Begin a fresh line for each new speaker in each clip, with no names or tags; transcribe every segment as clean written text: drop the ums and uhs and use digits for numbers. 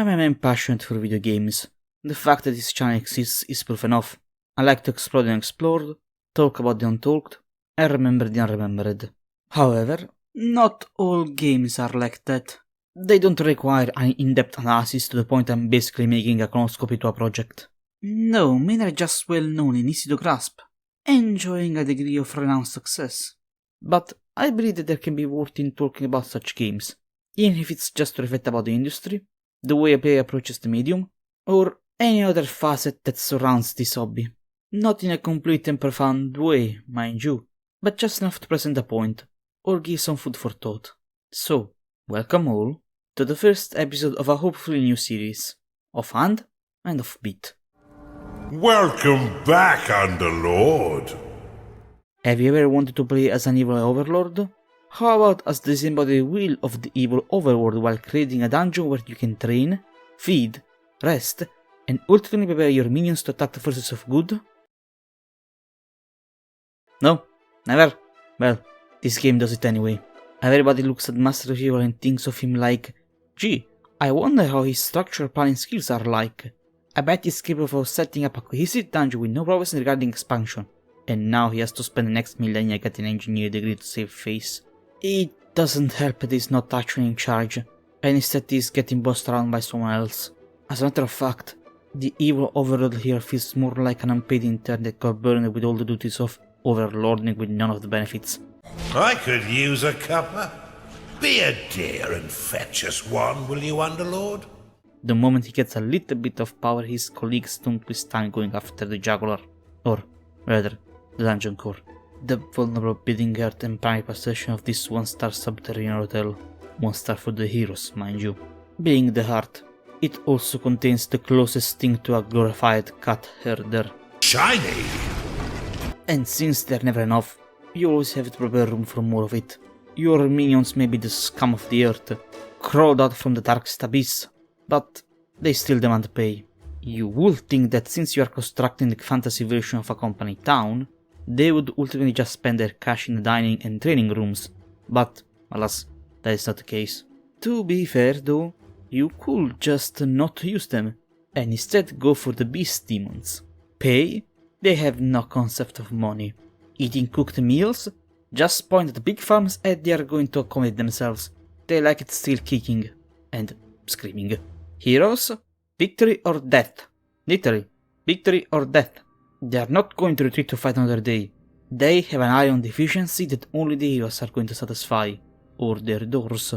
I'm a man passionate for video games. The fact that this channel exists is proof enough. I like to explore the unexplored, talk about the untalked, and remember the unremembered. However, not all games are like that. They don't require an in-depth analysis to the point I'm basically making a colonoscopy to a project. No, many are just well known and easy to grasp, enjoying a degree of renowned success. But I believe that there can be worth in talking about such games, even if it's just to reflect about the industry, the way a player approaches the medium, or any other facet that surrounds this hobby. Not in a complete and profound way, mind you, but just enough to present a point, or give some food for thought. So, welcome all to the first episode of a hopefully new series, Offhand and Offbeat.
Welcome back, Underlord!
Have you ever wanted to play as an evil overlord? How about as the disembodied will of the evil overworld while creating a dungeon where you can train, feed, rest, and ultimately prepare your minions to attack the forces of good? No? Never? Well, this game does it anyway. Everybody looks at Master of Evil and thinks of him like, gee, I wonder how his structure planning skills are like. I bet he's capable of setting up a cohesive dungeon with no problems regarding expansion, and now he has to spend the next millennia getting an engineering degree to save face. It doesn't help that he's not actually in charge, and instead he's getting bossed around by someone else. As a matter of fact, the evil overlord here feels more like an unpaid intern that got burned with all the duties of overlording with none of the benefits.
I could use a cuppa. Be a dear and fetch us one, will you, Underlord?
The moment he gets a little bit of power, his colleagues don't waste time going after the juggler, or rather, the dungeon core. The vulnerable beating heart and primary possession of this one-star subterranean hotel. One star for the heroes, mind you. Being the heart, it also contains the closest thing to a glorified cat herder.
Shiny!
And since they're never enough, you always have to prepare room for more of it. Your minions may be the scum of the earth, crawled out from the darkest abyss, but they still demand pay. You would think that since you are constructing the fantasy version of a company town, they would ultimately just spend their cash in the dining and training rooms, but alas, that is not the case. To be fair though, you could just not use them, and instead go for the beast demons. Pay? They have no concept of money. Eating cooked meals? Just point at the big farms and they are going to accommodate themselves. They like it still kicking and screaming. Heroes? Victory or death? Literally, victory or death. They are not going to retreat to fight another day. They have an iron deficiency that only the heroes are going to satisfy, or their doors,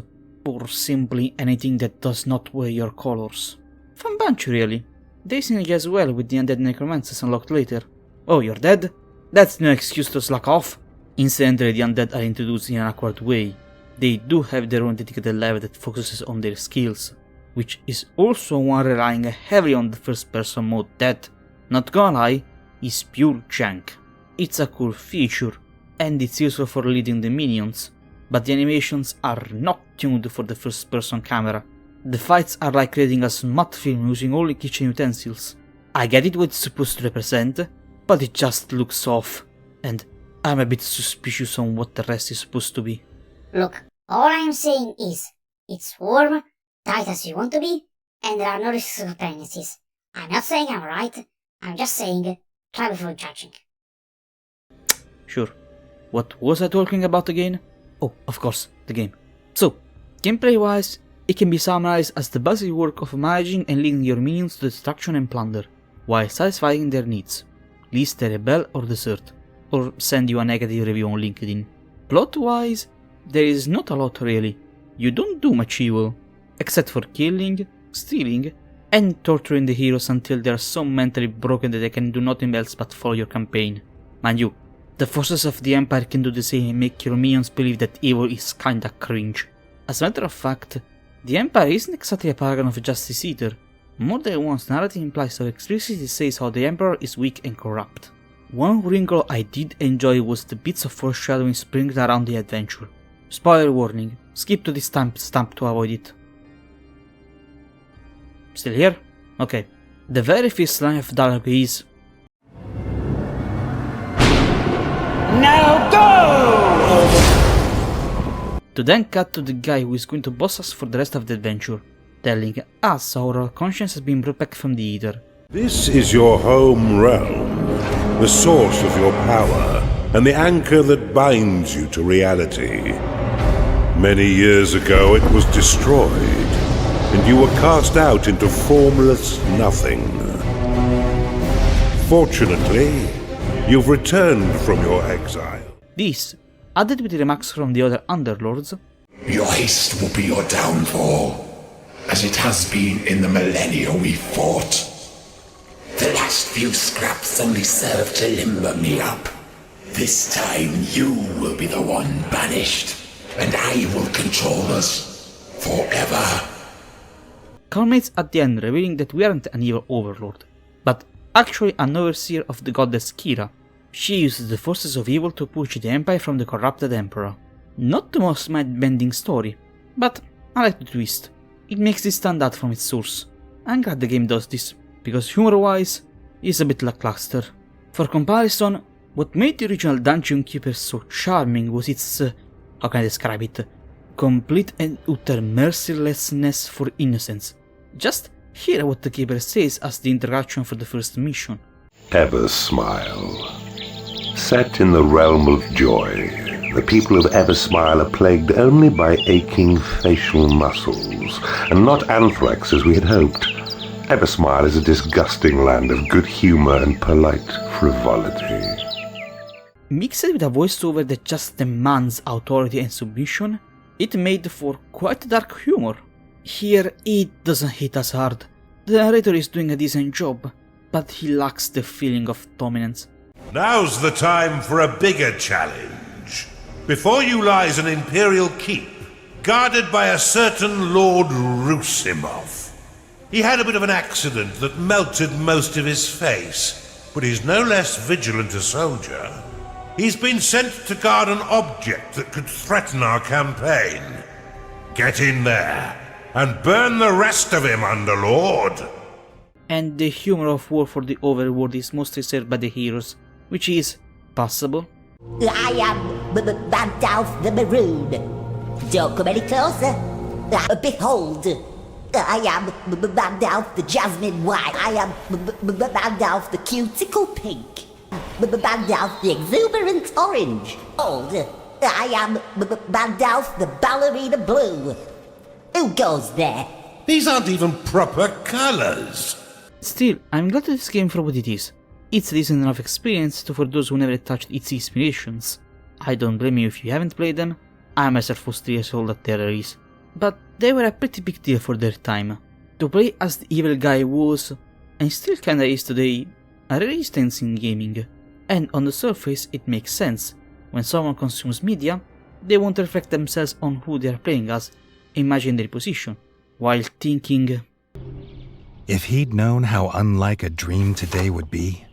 or simply anything that does not wear your colors. Fun bunch really. They synergize as well with the undead necromancers unlocked later. Oh, you're dead? That's no excuse to slack off. Incidentally, the undead are introduced in an awkward way. They do have their own dedicated level that focuses on their skills, which is also one relying heavily on the first person mode that, not gonna lie, is pure jank. It's a cool feature, and it's useful for leading the minions, but the animations are not tuned for the first person camera. The fights are like creating a smut film using only kitchen utensils. I get it what it's supposed to represent, but it just looks off, and I'm a bit suspicious on what the rest is supposed to be.
Look, all I'm saying is, it's warm, tight as you want to be, and there are no risks of pregnancies. I'm not saying I'm right, I'm just saying, try before judging.
Sure. What was I talking about again? Oh, of course, the game. So, gameplay-wise, it can be summarized as the basic work of managing and leading your minions to destruction and plunder, while satisfying their needs, lest they rebel or desert, or send you a negative review on LinkedIn. Plot-wise, there is not a lot really. You don't do much evil, except for killing, stealing, and torturing the heroes until they are so mentally broken that they can do nothing else but follow your campaign. Mind you, the forces of the Empire can do the same and make your minions believe that evil is kinda cringe. As a matter of fact, the Empire isn't exactly a paragon of justice either. More than once narrative implies or explicitly says how the Emperor is weak and corrupt. One wrinkle I did enjoy was the bits of foreshadowing sprinkled around the adventure. Spoiler warning, skip to this timestamp to avoid it. Still here? Okay. The very first line of dialogue is, "Now go!" To then cut to the guy who is going to boss us for the rest of the adventure. telling us our conscience has been brought back from the ether.
This is your home realm, the source of your power, and the anchor that binds you to reality. Many years ago it was destroyed, and you were cast out into formless nothing. Fortunately, you've returned from your exile.
This, added with remarks from the other underlords,
Your haste will be your downfall, as it has been in the millennia we fought. The last few scraps only served to limber me up. This time you will be the one banished, and I will control us forever.
culminates at the end revealing that we aren't an evil overlord, but actually an overseer of the goddess Kira. She uses the forces of evil to push the empire from the corrupted emperor. Not the most mind-bending story, but I like the twist. It makes this stand out from its source. I'm glad the game does this, because humor-wise, it's a bit lackluster. For comparison, what made the original Dungeon Keeper so charming was its, how can I describe it, complete and utter mercilessness for innocence. Just hear what the Keeper says as the introduction for the first mission.
Ever smile. Set in the realm of joy, the people of Eversmile are plagued only by aching facial muscles, and not anthrax as we had hoped. Eversmile is a disgusting land of good humor and polite frivolity.
Mixed with a voiceover that just demands authority and submission, it made for quite dark humor. Here, it doesn't hit as hard. The narrator is doing a decent job, but he lacks the feeling of dominance.
Now's the time for a bigger challenge. Before you lies an imperial keep, guarded by a certain Lord Rusimov. He had a bit of an accident that melted most of his face, but he's no less vigilant a soldier. He's been sent to guard an object that could threaten our campaign. Get in there, and burn the rest of him, Underlord!
And the humor of war for the Overworld is mostly served by the heroes, which is passable.
I am Bandalf the Maroon. Don't come any closer. Behold, I am Bandalf the Jasmine White. I am Bandalf the Cuticle Pink. Bandalf the Exuberant Orange. I am Bandalf the Ballerina Blue. Who goes there?
These aren't even proper colors.
Still, I'm glad this game for what it is. It's a decent enough experience for those who never touched its inspirations. I don't blame you if you haven't played them. I myself was 3 years old at their release, but they were a pretty big deal for their time. To play as the evil guy was, and still kinda is today, a resistance in gaming. And on the surface it makes sense. When someone consumes media, they won't reflect themselves on who they are playing as, imagine their position, while thinking,
if he'd known how unlike a dream today would be,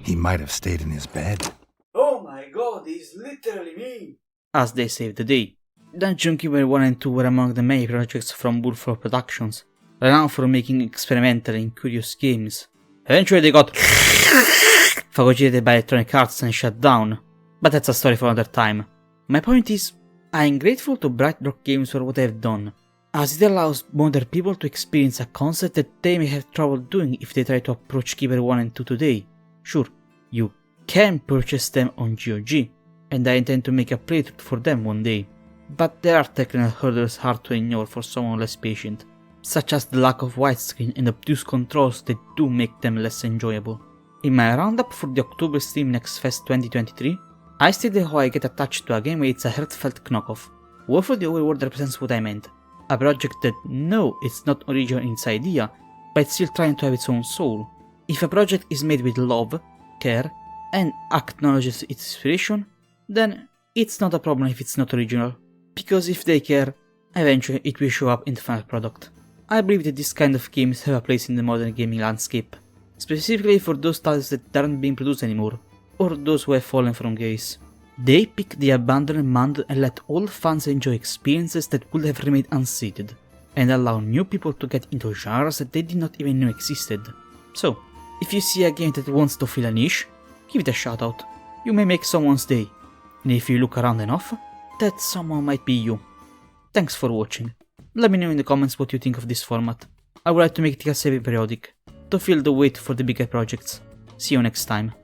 he might have stayed in his bed.
"Oh my god, he's literally me!" as they saved the day. Dungeon Keeper 1 and 2 were among the many projects from Bullfrog Productions, renowned for making experimental and curious games. Eventually they got phagocytated by Electronic Arts and shut down, but that's a story for another time. My point is, I'm grateful to Bright Rock Games for what they've done, as it allows modern people to experience a concept that they may have trouble doing if they try to approach Keeper 1 and 2 today. Sure, you can purchase them on GOG, and I intend to make a playthrough for them one day, but there are technical hurdles hard to ignore for someone less patient, such as the lack of widescreen and obtuse controls that do make them less enjoyable. In my roundup for the October Steam Next Fest 2023, I stated how I get attached to a game where it's a heartfelt knockoff. War for the Overworld represents what I meant. A project that, no, it's not original in its idea, but it's still trying to have its own soul. If a project is made with love, care, and acknowledges its inspiration, then it's not a problem if it's not original, because if they care, eventually it will show up in the final product. I believe that this kind of games have a place in the modern gaming landscape, specifically for those titles that aren't being produced anymore, or those who have fallen from grace. They pick the abandoned mound and let all fans enjoy experiences that would have remained unseated, and allow new people to get into genres that they did not even know existed. So, if you see a game that wants to fill a niche, give it a shout out. You may make someone's day, and if you look around enough, that someone might be you. Thanks for watching. Let me know in the comments what you think of this format. I would like to make it semi-periodic, to fill the wait for the bigger projects. See you next time.